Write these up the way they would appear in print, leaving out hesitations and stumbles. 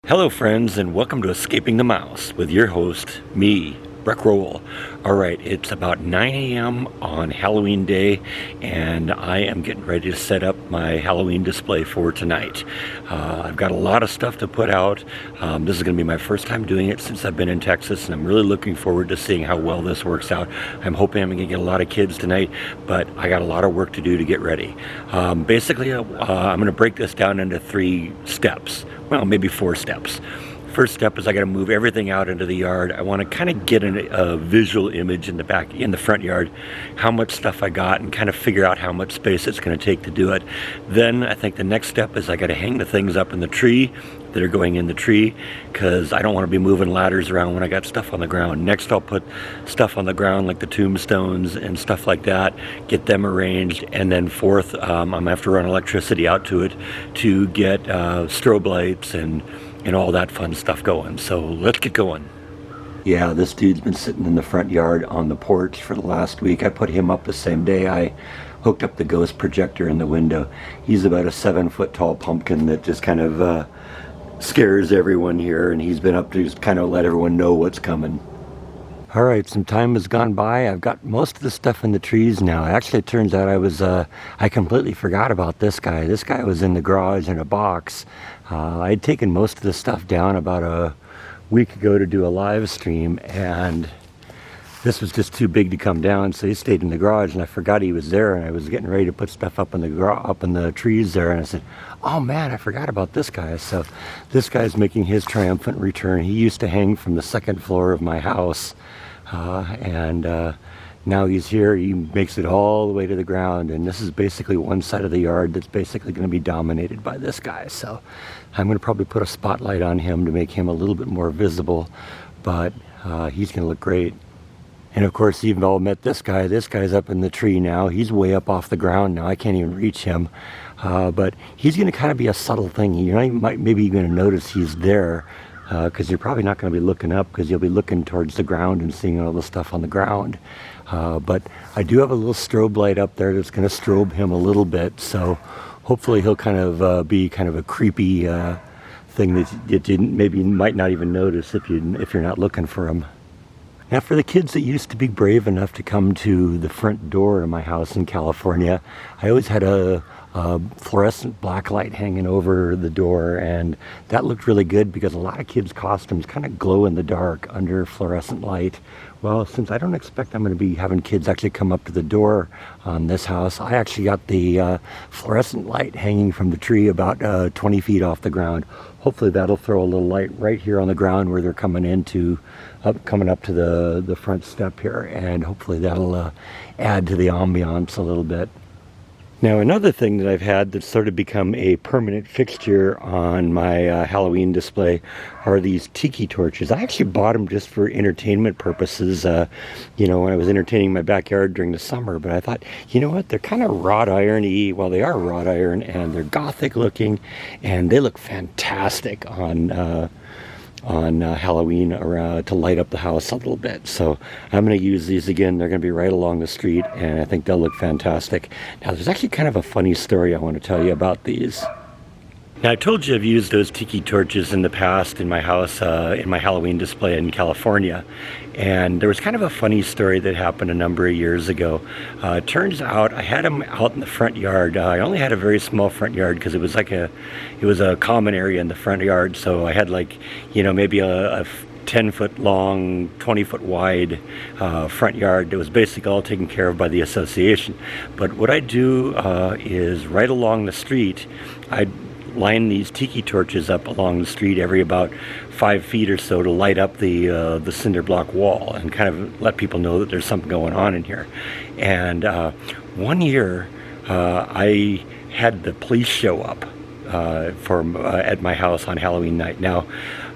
Hello friends, and welcome to Escaping the Mouse with your host, me, Breck Roll. Alright, it's about 9 a.m. on Halloween day, and I am getting ready to set up my Halloween display for tonight. I've got a lot of stuff to put out. This is going to be my first time doing it since I've been in Texas, and I'm really looking forward to seeing how well this works out. I'm hoping I'm going to get a lot of kids tonight, but I got a lot of work to do to get ready. Basically, I'm going to break this down into 3 steps. Well, maybe 4 steps. First step is I got to move everything out into the yard. I want to kind of get a visual image in the front yard, how much stuff I got, and kind of figure out how much space it's going to take to do it. Then I think the next step is I got to hang the things up in the tree that are going in the tree, because I don't want to be moving ladders around when I got stuff on the ground. Next, I'll put stuff on the ground like the tombstones and stuff like that, get them arranged, and then fourth, I'm going to have to run electricity out to it to get strobe lights and all that fun stuff going. So let's get going. Yeah, this dude's been sitting in the front yard on the porch for the last week. I put him up the same day I hooked up the ghost projector in the window. He's about a 7-foot tall pumpkin that just kind of scares everyone here, and he's been up to just kind of let everyone know what's coming. All right, some time has gone by. I've got most of the stuff in the trees now. Actually, it turns out I completely forgot about this guy. This guy was in the garage in a box. I had taken most of the stuff down about a week ago to do a live stream, and this was just too big to come down, so he stayed in the garage, and I forgot he was there, and I was getting ready to put stuff up in the trees there, and I said, oh man, I forgot about this guy. So this guy's making his triumphant return. He used to hang from the 2nd floor of my house, and now he's here. He makes it all the way to the ground, and this is basically one side of the yard that's basically going to be dominated by this guy. So I'm going to probably put a spotlight on him to make him a little bit more visible, but he's going to look great. And of course, you've all met this guy. This guy's up in the tree now. He's way up off the ground now. I can't even reach him. But he's going to kind of be a subtle thing. Maybe you're going to notice he's there, because you're probably not going to be looking up, because you'll be looking towards the ground and seeing all the stuff on the ground. But I do have a little strobe light up there that's going to strobe him a little bit. So hopefully he'll kind of be kind of a creepy thing that you maybe might not even notice if you're not looking for him. Now, for the kids that used to be brave enough to come to the front door of my house in California, I always had a fluorescent black light hanging over the door, and that looked really good because a lot of kids' costumes kind of glow in the dark under fluorescent light. Well, since I don't expect I'm going to be having kids actually come up to the door on this house, I actually got the fluorescent light hanging from the tree about 20 feet off the ground. Hopefully that'll throw a little light right here on the ground where they're coming up to the front step here, and hopefully that'll add to the ambiance a little bit. Now, another thing that I've had that's sort of become a permanent fixture on my Halloween display are these tiki torches. I actually bought them just for entertainment purposes, when I was entertaining my backyard during the summer. But I thought, you know what, they're kind of wrought iron-y. Well, they are wrought iron, and they're gothic looking, and they look fantastic on Halloween to light up the house a little bit. So I'm going to use these again. They're going to be right along the street, and I think they'll look fantastic. Now, there's actually kind of a funny story I want to tell you about these. Now, I told you I've used those tiki torches in the past in my house, in my Halloween display in California. And there was kind of a funny story that happened a number of years ago. It turns out I had them out in the front yard. I only had a very small front yard because it was a common area in the front yard. So I had maybe a 10-foot long, 20-foot wide front yard that was basically all taken care of by the association. But what I do is right along the street, I'd line these tiki torches up along the street every about 5 feet or so to light up the cinder block wall and kind of let people know that there's something going on in here. And one year I had the police show up at my house on Halloween night. Now,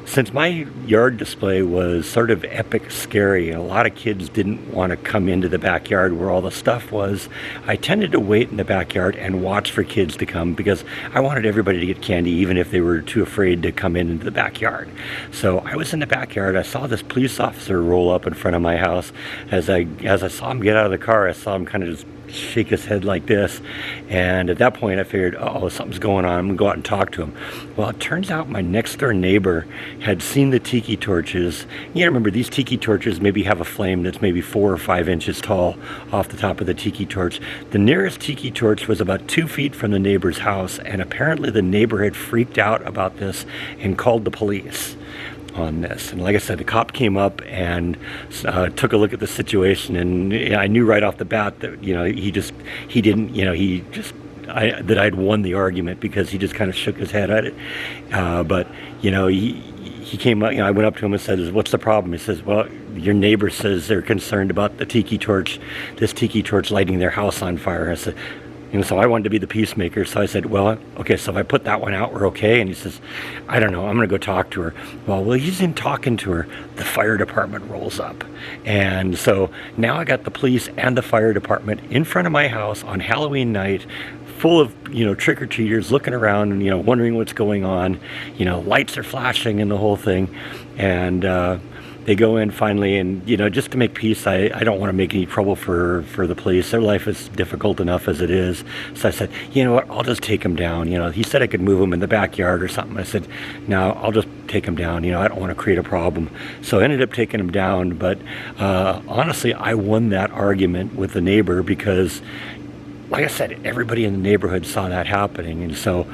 since my yard display was sort of epic scary and a lot of kids didn't want to come into the backyard where all the stuff was, I tended to wait in the backyard and watch for kids to come because I wanted everybody to get candy even if they were too afraid to come into the backyard. So I was in the backyard. I saw this police officer roll up in front of my house. As I saw him get out of the car, I saw him kind of just shake his head like this. And at that point I figured, oh, something's going on. I'm gonna go out and talk to him. Well, it turns out my next door neighbor had seen the tiki torches. You gotta remember, these tiki torches maybe have a flame that's maybe 4 or 5 inches tall off the top of the tiki torch. The nearest tiki torch was about 2 feet from the neighbor's house, and apparently the neighbor had freaked out about this and called the police on this. And like I said, the cop came up and took a look at the situation, and I knew right off the bat that that I'd won the argument, because he just kind of shook his head at it. But he came up. I went up to him and said, "What's the problem?" He says, "Well, your neighbor says they're concerned about this tiki torch lighting their house on fire." I said, so I wanted to be the peacemaker, so I said, well, okay, so if I put that one out, we're okay? And he says, I don't know, I'm gonna go talk to her. Well, he's in talking to her, the fire department rolls up. And so now I got the police and the fire department in front of my house on Halloween night, full of trick-or-treaters looking around and wondering what's going on. Lights are flashing and the whole thing. And they go in finally, and just to make peace, I don't want to make any trouble for the police. Their life is difficult enough as it is. So I said, you know what, I'll just take him down. He said I could move him in the backyard or something. I said, no, I'll just take him down. I don't want to create a problem. So I ended up taking him down. But honestly, I won that argument with the neighbor, because like I said, everybody in the neighborhood saw that happening. And so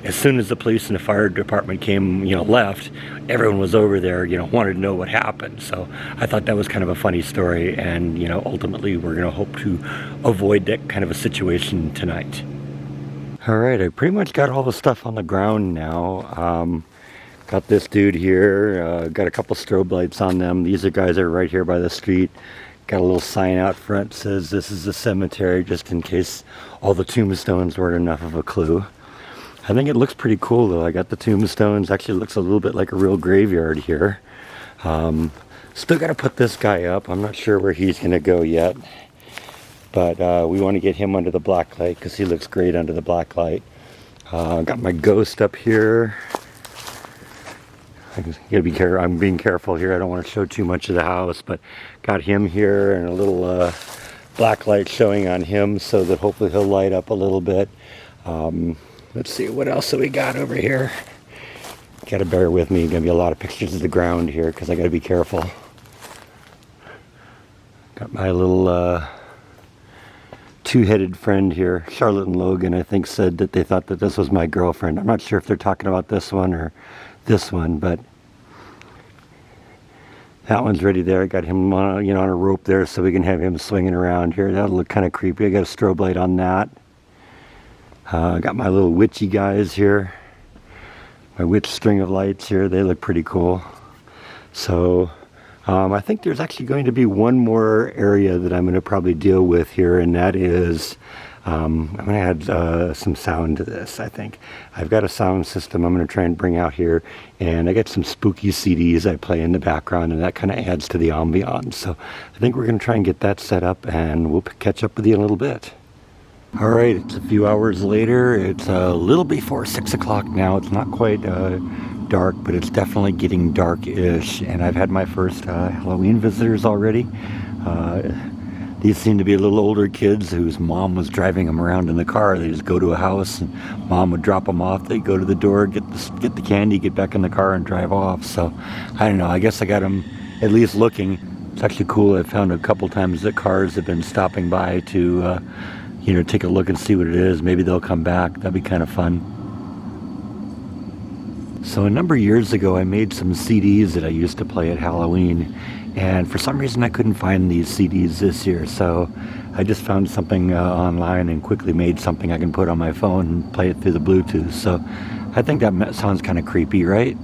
as soon as the police and the fire department came, left, everyone was over there, wanted to know what happened. So I thought that was kind of a funny story, and ultimately we're going to hope to avoid that kind of a situation tonight. All right, I pretty much got all the stuff on the ground now. Got this dude here, got a couple strobe lights on them. These guys are right here by the street. Got a little sign out front, says this is a cemetery, just in case all the tombstones weren't enough of a clue. I think it looks pretty cool though. I got the tombstones. Actually, it looks a little bit like a real graveyard here. Still got to put this guy up. I'm not sure where he's going to go yet. But we want to get him under the black light, because he looks great under the black light. Got my ghost up here. I'm being careful here. I don't want to show too much of the house, but got him here, and a little black light showing on him, so that hopefully he'll light up a little bit. Let's see, what else do we got over here? Gotta bear with me. Gonna be a lot of pictures of the ground here, because I gotta be careful. Got my little two-headed friend here. Charlotte and Logan, I think, said that they thought that this was my girlfriend. I'm not sure if they're talking about this one or this one, but that one's ready there. I got him on, on a rope there, so we can have him swinging around here. That'll look kind of creepy. I got a strobe light on that. Got my little witchy guys here. My witch string of lights here. They look pretty cool. So I think there's actually going to be one more area that I'm going to probably deal with here, and that is I'm going to add some sound to this, I think. I've got a sound system I'm going to try and bring out here, and I got some spooky CDs I play in the background, and that kind of adds to the ambiance. So I think we're going to try and get that set up, and we'll catch up with you in a little bit. All right, it's a few hours later. It's a little before 6 o'clock now. It's not quite dark, but it's definitely getting dark-ish. And I've had my first Halloween visitors already. These seem to be little older kids whose mom was driving them around in the car. They just go to a house, and mom would drop them off. They go to the door, get the candy, get back in the car, and drive off. So I don't know. I guess I got them at least looking. It's actually cool. I found a couple times that cars have been stopping by to take a look and see what it is. Maybe they'll come back. That'd be kind of fun. So a number of years ago, I made some CDs that I used to play at Halloween, and for some reason I couldn't find these CDs this year, so I just found something online and quickly made something I can put on my phone and play it through the Bluetooth. So I think that sounds kind of creepy, right?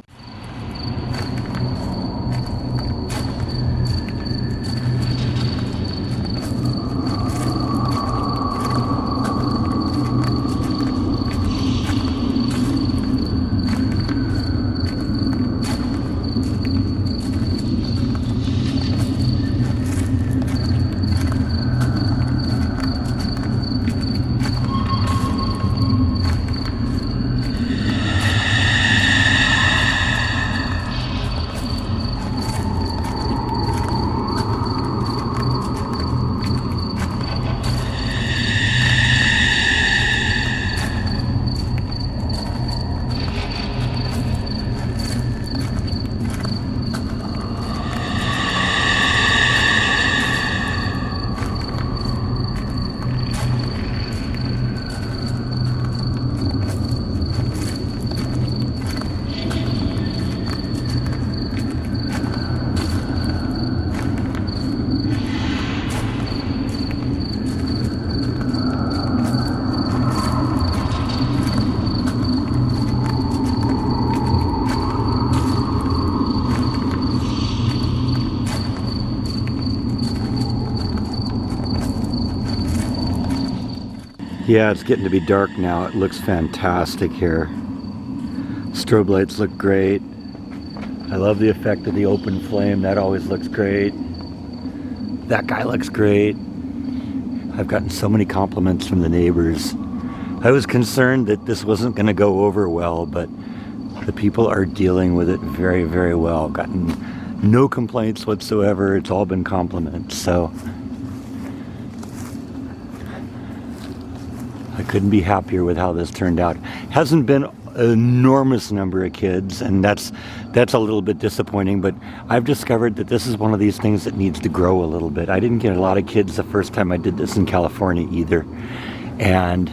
Yeah, it's getting to be dark now. It looks fantastic here. Strobe lights look great. I love the effect of the open flame. That always looks great. That guy looks great. I've gotten so many compliments from the neighbors. I was concerned that this wasn't going to go over well, but the people are dealing with it very, very well. Gotten no complaints whatsoever. It's all been compliments. So I couldn't be happier with how this turned out. Hasn't been an enormous number of kids, and that's a little bit disappointing, but I've discovered that this is one of these things that needs to grow a little bit. I didn't get a lot of kids the first time I did this in California either, and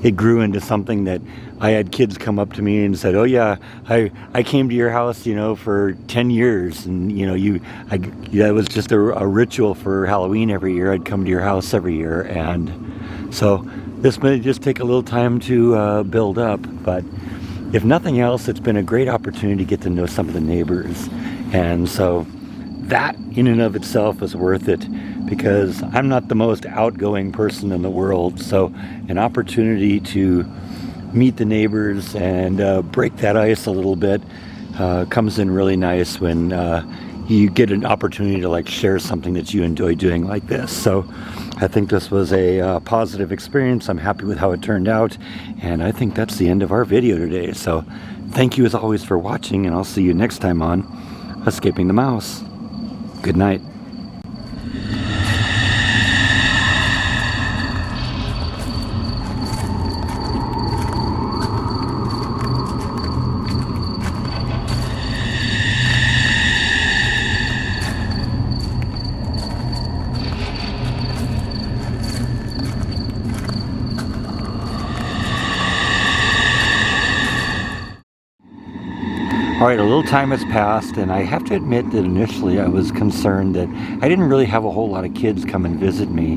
it grew into something that I had kids come up to me and said, "Oh yeah, I came to your house, for 10 years, and that was just a ritual for Halloween every year. I'd come to your house every year." And so this may just take a little time to build up, but if nothing else, it's been a great opportunity to get to know some of the neighbors. And so that in and of itself is worth it, because I'm not the most outgoing person in the world. So an opportunity to meet the neighbors and break that ice a little bit comes in really nice when you get an opportunity to share something that you enjoy doing like this. So I think this was a positive experience. I'm happy with how it turned out, and I think that's the end of our video today. So thank you as always for watching, and I'll see you next time on Escaping the Mouse. Good night. All right, a little time has passed, and I have to admit that initially I was concerned that I didn't really have a whole lot of kids come and visit me,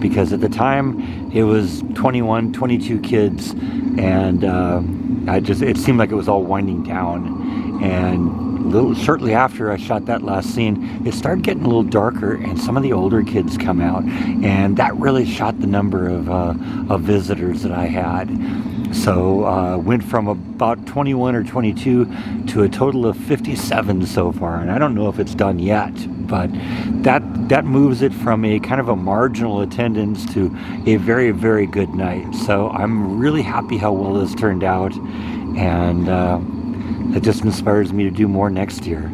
because at the time it was 21, 22 kids, and it seemed like it was all winding down. And shortly after I shot that last scene, it started getting a little darker, and some of the older kids come out, and that really shot the number of visitors that I had. So went from about 21 or 22 to a total of 57 so far, and I don't know if it's done yet, but that moves it from a kind of a marginal attendance to a very, very good night. So I'm really happy how well this turned out, and it just inspires me to do more next year.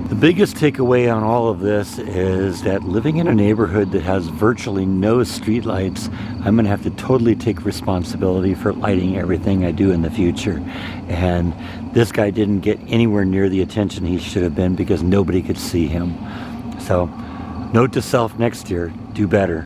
The biggest takeaway on all of this is that living in a neighborhood that has virtually no streetlights, I'm going to have to totally take responsibility for lighting everything I do in the future. And this guy didn't get anywhere near the attention he should have been because nobody could see him. So, note to self next year, do better.